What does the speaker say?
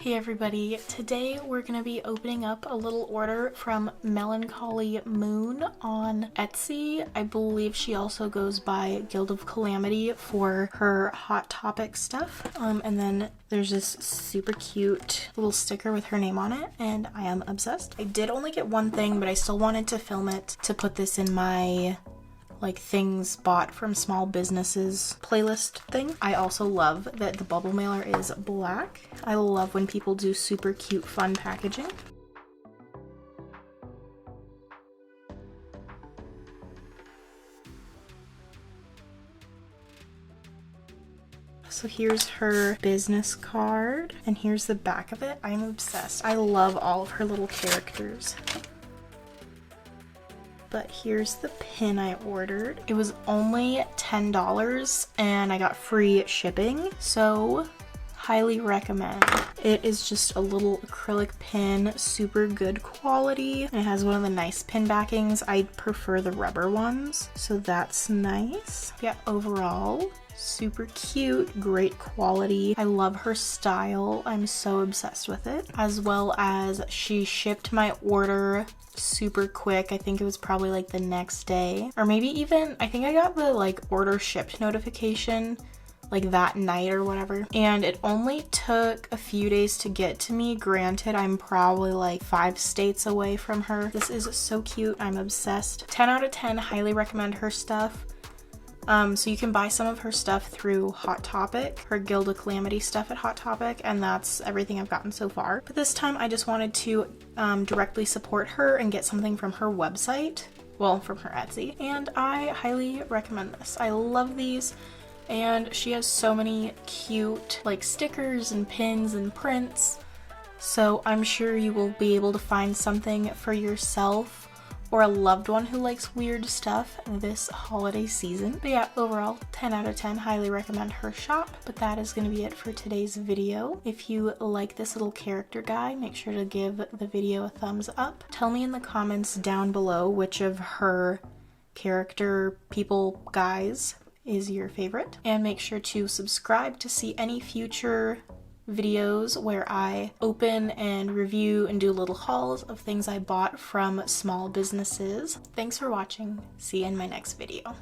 Hey everybody, today we're going to be opening up a little order from Melancholy Moon on Etsy. I believe she also goes by Guild of Calamity for her Hot Topic stuff. And then there's this super cute little sticker with her name on it, and I am obsessed. I did only get one thing, but I still wanted to film it to put this in my things bought from small businesses playlist thing. I also love that the bubble mailer is black. I love when people do super cute fun packaging. So here's her business card, and here's the back of it. I'm obsessed. I love all of her little characters. But here's the pin I ordered. It was only $10 and I got free shipping, so highly recommend. It is just a little acrylic pin, super good quality, and it has one of the nice pin backings. I prefer the rubber ones, so that's nice. Yeah, overall, super cute, great quality. I love her style. I'm so obsessed with it. As well as she shipped my order super quick. I think it was probably like the next day, or maybe even, I think I got the order shipped notification like that night or whatever, and it only took a few days to get to me. Granted, I'm probably like 5 states away from her. This is so cute. I'm obsessed. 10 out of 10. Highly recommend her stuff. So you can buy some of her stuff through Hot Topic, her Guild of Calamity stuff at Hot Topic, and that's everything I've gotten so far. But this time I just wanted to directly support her and get something from her website, well, from her Etsy, and I highly recommend this. I love these, and she has so many cute stickers and pins and prints, so I'm sure you will be able to find something for yourself or a loved one who likes weird stuff this holiday season. But yeah, overall, 10 out of 10, highly recommend her shop. But that is going to be it for today's video. If you like this little character guy, make sure to give the video a thumbs up. Tell me in the comments down below which of her character people guys is your favorite. And make sure to subscribe to see any future videos where I open and review and do little hauls of things I bought from small businesses. Thanks for watching. See you in my next video.